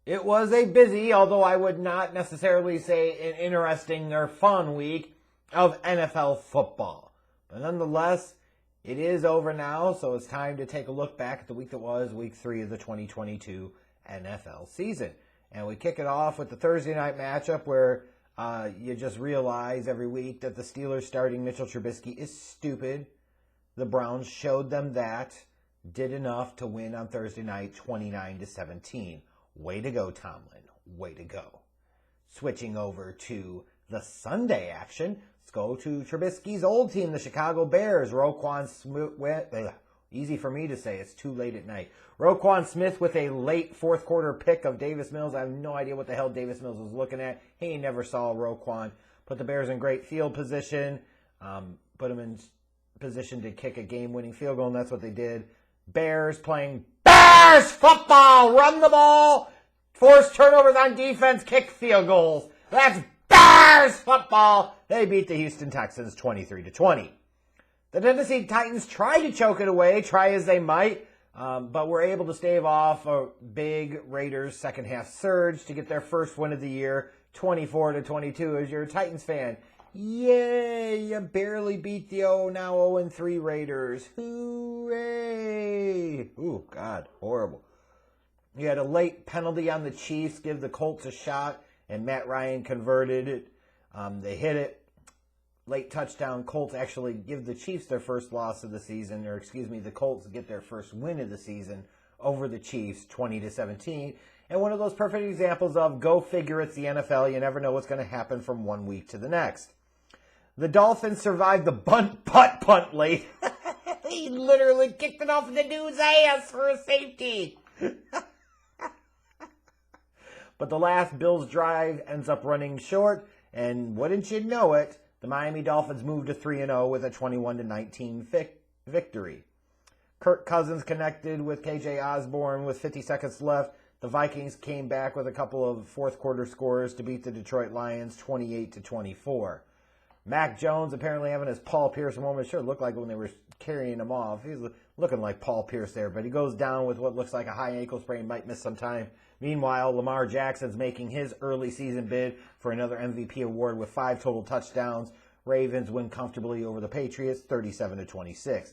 It was a busy, although I would not necessarily say an interesting or fun week of NFL football. But nonetheless, it is over now, so it's time to take a look back at the week that was week 3 of the 2022 NFL season. And we kick it off with the Thursday night matchup where you just realize every week that the Steelers starting Mitchell Trubisky is stupid. The Browns showed them that, did enough to win on Thursday night 29-17. Way to go, Tomlin. Way to go. Switching over to the Sunday action, let's go to Trubisky's old team, the Chicago Bears. Roquan Smith, easy for me to say, it's too late at night. Roquan Smith with a late fourth quarter pick of Davis Mills. I have no idea what the hell Davis Mills was looking at. He never saw Roquan. Put the Bears in great field position, put them in position to kick a game-winning field goal, and that's what they did. Bears playing Bears football, run the ball, force turnovers on defense, kick field goals. That's Bears football. They beat the Houston Texans 23-20. The Tennessee Titans tried to choke it away, try as they might, but were able to stave off a big Raiders second half surge to get their first win of the year, 24-22. As you're a Titans fan, yay, you barely beat the now 0-3 Raiders. Hooray! Ooh, God, horrible. You had a late penalty on the Chiefs, give the Colts a shot, and Matt Ryan converted it. They hit it. Late touchdown. Colts actually give the Chiefs their first loss of the season, the Colts get their first win of the season over the Chiefs, 20-17. And one of those perfect examples of go figure, it's the NFL. You never know what's going to happen from one week to the next. The Dolphins survived the punt late. He literally kicked it off the dude's ass for a safety. But the last Bills drive ends up running short, and wouldn't you know it, the Miami Dolphins moved to 3-0 with a 21-19 victory. Kirk Cousins connected with KJ Osborne with 50 seconds left. The Vikings came back with a couple of fourth quarter scores to beat the Detroit Lions 28-24. Mac Jones apparently having his Paul Pierce moment. Sure looked like when they were carrying him off. He's looking like Paul Pierce there, but he goes down with what looks like a high ankle sprain, might miss some time. Meanwhile, Lamar Jackson's making his early season bid for another MVP award with 5 total touchdowns. Ravens win comfortably over the Patriots, 37-26.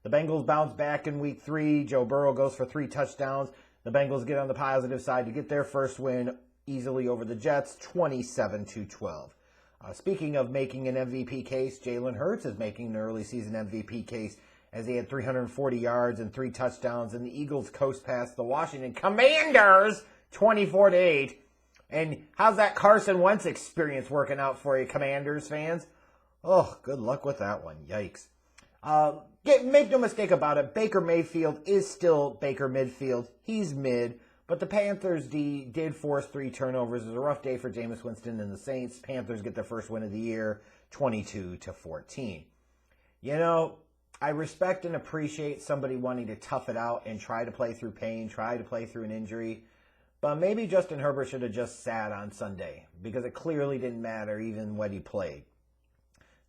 The Bengals bounce back in week 3. Joe Burrow goes for 3 touchdowns. The Bengals get on the positive side to get their first win easily over the Jets, 27-12. Speaking of making an MVP case, Jalen Hurts is making an early season MVP case as he had 340 yards and 3 touchdowns, and the Eagles coast past the Washington Commanders 24-8. And how's that Carson Wentz experience working out for you, Commanders fans? Oh, good luck with that one. Yikes. Make no mistake about it, Baker Mayfield is still Baker Midfield. He's mid. But the Panthers did force 3 turnovers. It was a rough day for Jameis Winston and the Saints. Panthers get their first win of the year, 22-14. You know, I respect and appreciate somebody wanting to tough it out and try to play through pain, try to play through an injury. But maybe Justin Herbert should have just sat on Sunday because it clearly didn't matter even when he played.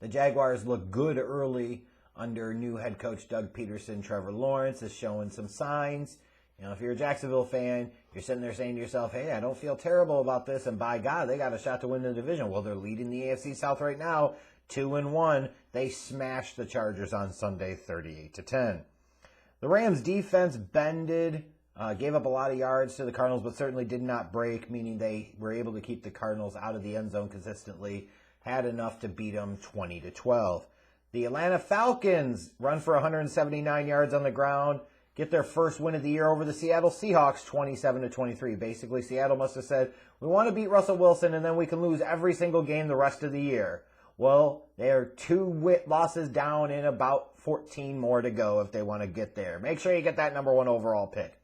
The Jaguars look good early under new head coach Doug Peterson. Trevor Lawrence is showing some signs. You know, if you're a Jacksonville fan, you're sitting there saying to yourself, hey, I don't feel terrible about this, and by God, they got a shot to win the division. Well, they're leading the AFC South right now, 2-1. They smashed the Chargers on Sunday, 38-10. The Rams' defense bended, gave up a lot of yards to the Cardinals, but certainly did not break, meaning they were able to keep the Cardinals out of the end zone consistently, had enough to beat them 20-12. The Atlanta Falcons run for 179 yards on the ground, get their first win of the year over the Seattle Seahawks, 27-23. Basically, Seattle must have said, we want to beat Russell Wilson, and then we can lose every single game the rest of the year. Well, they're 2 losses down and about 14 more to go if they want to get there. Make sure you get that number 1 overall pick.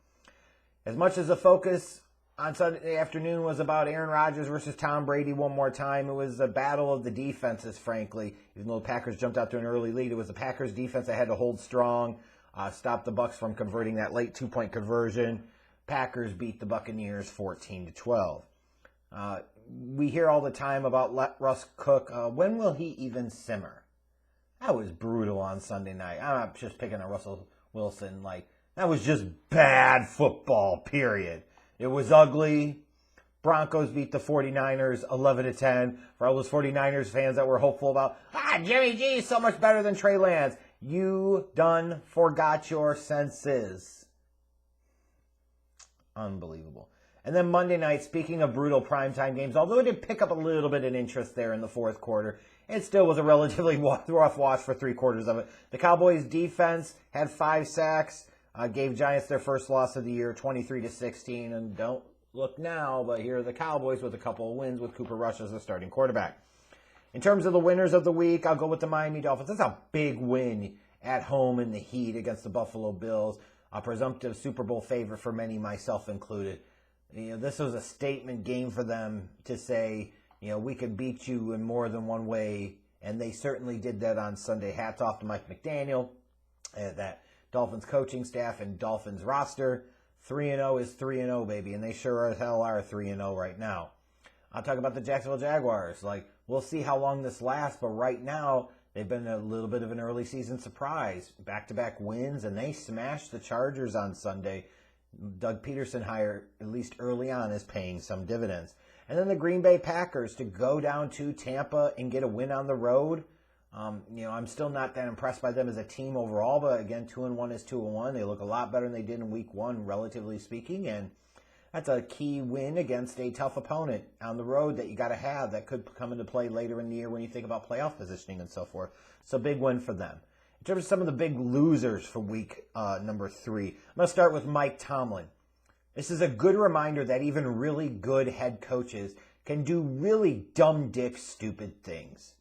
As much as the focus on Sunday afternoon was about Aaron Rodgers versus Tom Brady one more time, it was a battle of the defenses, frankly. Even though the Packers jumped out to an early lead, it was the Packers' defense that had to hold strong. Stopped the Bucs from converting that late 2-point conversion. Packers beat the Buccaneers 14-12. We hear all the time about let Russ cook. When will he even simmer? That was brutal on Sunday night. I'm not just picking on Russell Wilson. That was just bad football, period. It was ugly. Broncos beat the 49ers 11-10. For all those 49ers fans that were hopeful about, Jimmy G is so much better than Trey Lance. You done forgot your senses. Unbelievable. And then Monday night, speaking of brutal primetime games, although it did pick up a little bit of interest there in the fourth quarter, it still was a relatively rough watch for 3/4 of it. The Cowboys' defense had 5 sacks, gave Giants their first loss of the year, 23-16. And don't look now, but here are the Cowboys with a couple of wins with Cooper Rush as the starting quarterback. In terms of the winners of the week, I'll go with the Miami Dolphins. That's a big win at home in the heat against the Buffalo Bills, a presumptive Super Bowl favorite for many, myself included. This was a statement game for them to say, we could beat you in more than one way, and they certainly did that on Sunday. Hats off to Mike McDaniel, that Dolphins coaching staff and Dolphins roster. 3-0 is 3-0, baby, and they sure as hell are 3-0 right now. I'll talk about the Jacksonville Jaguars. We'll see how long this lasts, but right now, they've been a little bit of an early season surprise. Back-to-back wins, and they smashed the Chargers on Sunday. Doug Peterson hire, at least early on, is paying some dividends. And then the Green Bay Packers to go down to Tampa and get a win on the road. I'm still not that impressed by them as a team overall, but again, 2-1 is 2-1. They look a lot better than they did in week 1, relatively speaking, and that's a key win against a tough opponent on the road that you got to have that could come into play later in the year when you think about playoff positioning and so forth. So big win for them. In terms of some of the big losers for week number 3, I'm going to start with Mike Tomlin. This is a good reminder that even really good head coaches can do really dumb dick stupid things.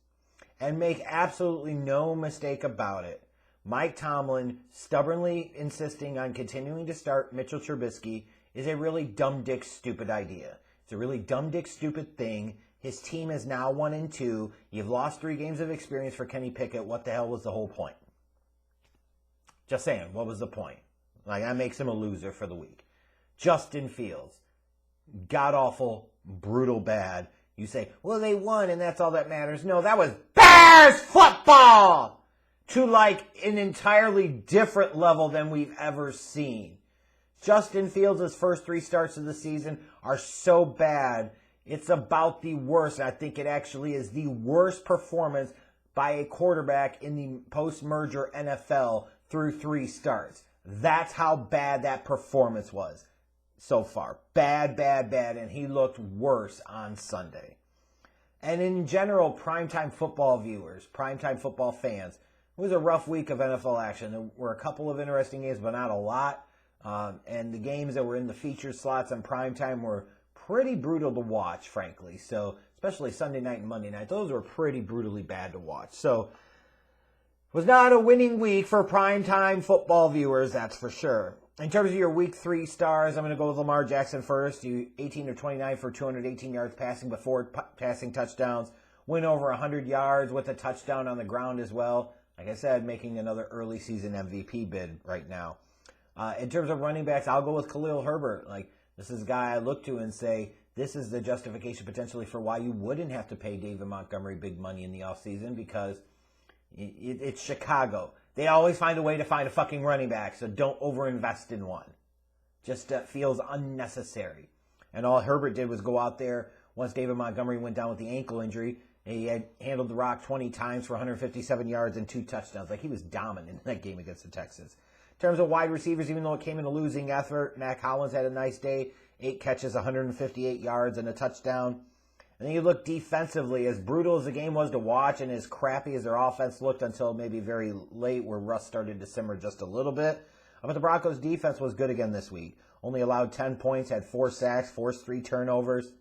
And make absolutely no mistake about it. Mike Tomlin stubbornly insisting on continuing to start Mitchell Trubisky is a really dumb dick stupid idea. It's a really dumb dick stupid thing. His team is now 1-2. You've lost 3 games of experience for Kenny Pickett. What the hell was the whole point? Just saying, what was the point? That makes him a loser for the week. Justin Fields, god-awful, brutal bad. You say, well, they won and that's all that matters. No, that was Bears football to an entirely different level than we've ever seen. Justin Fields' first 3 starts of the season are so bad, it's about the worst. I think it actually is the worst performance by a quarterback in the post-merger NFL through 3 starts. That's how bad that performance was so far. Bad, and he looked worse on Sunday. And in general, primetime football viewers, primetime football fans, it was a rough week of NFL action. There were a couple of interesting games, but not a lot. And the games that were in the feature slots on primetime were pretty brutal to watch, frankly. So, especially Sunday night and Monday night, those were pretty brutally bad to watch. So, it was not a winning week for primetime football viewers, that's for sure. In terms of your week 3 stars, I'm going to go with Lamar Jackson first. 18 of 29 for 218 yards passing, but 4 passing touchdowns. Went over 100 yards with a touchdown on the ground as well. Like I said, making another early season MVP bid right now. In terms of running backs, I'll go with Khalil Herbert. This is a guy I look to and say, this is the justification potentially for why you wouldn't have to pay David Montgomery big money in the offseason, because it's Chicago. They always find a way to find a fucking running back, so don't overinvest in one. Just feels unnecessary. And all Herbert did was go out there once David Montgomery went down with the ankle injury. He had handled the rock 20 times for 157 yards and 2 touchdowns. He was dominant in that game against the Texans. In terms of wide receivers, even though it came in a losing effort, Mac Hollins had a nice day. 8 catches, 158 yards, and a touchdown. And then you look defensively, as brutal as the game was to watch and as crappy as their offense looked until maybe very late where rust started to simmer just a little bit. But the Broncos' defense was good again this week. Only allowed 10 points, had 4 sacks, forced 3 turnovers.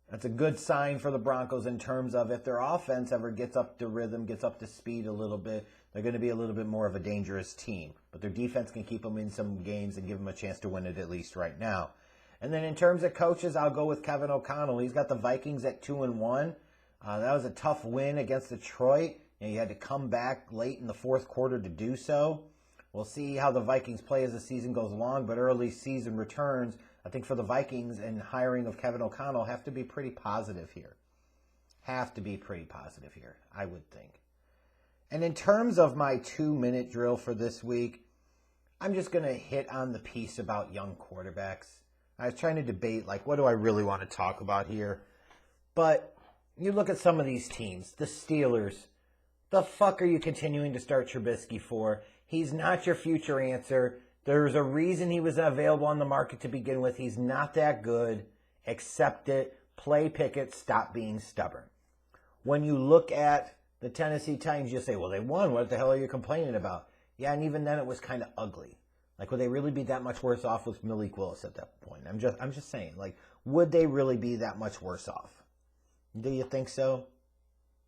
That's a good sign for the Broncos in terms of if their offense ever gets up to rhythm, gets up to speed a little bit, they're going to be a little bit more of a dangerous team. But their defense can keep them in some games and give them a chance to win it at least right now. And then in terms of coaches, I'll go with Kevin O'Connell. He's got the Vikings at 2-1. That was a tough win against Detroit. You had to come back late in the fourth quarter to do so. We'll see how the Vikings play as the season goes along, but early season returns, I think for the Vikings and hiring of Kevin O'Connell have to be pretty positive here. I would think. And in terms of my 2-minute drill for this week, I'm just going to hit on the piece about young quarterbacks. I was trying to debate, like, what do I really want to talk about here? But you look at some of these teams, the Steelers. The fuck are you continuing to start Trubisky for? He's not your future answer. There's a reason he was available on the market to begin with. He's not that good. Accept it. Play Pickett. Stop being stubborn. When you look at the Tennessee Titans, you say, well, they won. What the hell are you complaining about? Yeah, and even then it was kind of ugly. Like, would they really be that much worse off with Malik Willis at that point? I'm just saying, like, would they really be that much worse off? Do you think so?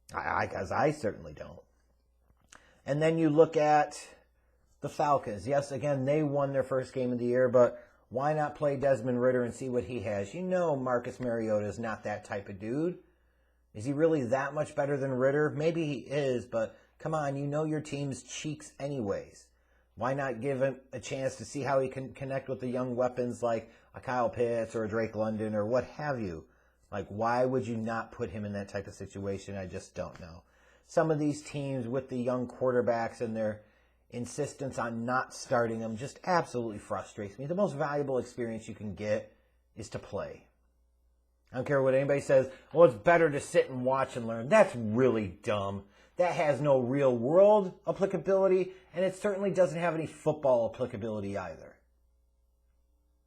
Because I certainly don't. And then you look at the Falcons. Yes, again, they won their first game of the year, but why not play Desmond Ridder and see what he has? You know Marcus Mariota is not that type of dude. Is he really that much better than Ridder? Maybe he is, but come on, you know your team's cheeks anyways. Why not give him a chance to see how he can connect with the young weapons like a Kyle Pitts or a Drake London or what have you? Like, why would you not put him in that type of situation? I just don't know. Some of these teams with the young quarterbacks and their insistence on not starting them just absolutely frustrates me. The most valuable experience you can get is to play. I don't care what anybody says, well, it's better to sit and watch and learn. That's really dumb. That has no real world applicability, and it certainly doesn't have any football applicability either.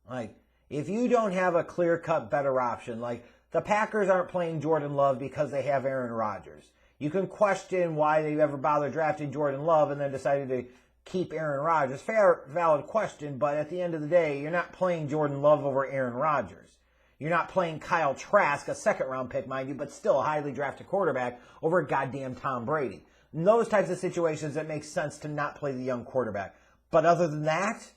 Like, if you don't have a clear-cut better option, like the Packers aren't playing Jordan Love because they have Aaron Rodgers. You can question why they ever bothered drafting Jordan Love and then decided to keep Aaron Rodgers. Fair, valid question, but at the end of the day, you're not playing Jordan Love over Aaron Rodgers. You're not playing Kyle Trask, a second-round pick, mind you, but still a highly drafted quarterback, over goddamn Tom Brady. In those types of situations, it makes sense to not play the young quarterback. But other than that,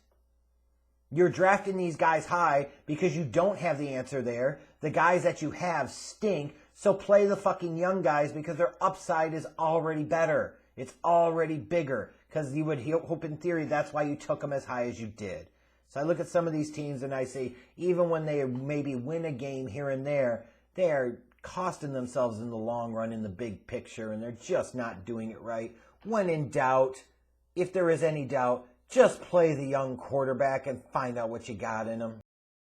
you're drafting these guys high because you don't have the answer there. The guys that you have stink, so play the fucking young guys because their upside is already better. It's already bigger because you would hope in theory that's why you took them as high as you did. So I look at some of these teams and I say, even when they maybe win a game here and there, they're costing themselves in the long run in the big picture, and they're just not doing it right. When in doubt, if there is any doubt, just play the young quarterback and find out what you got in him.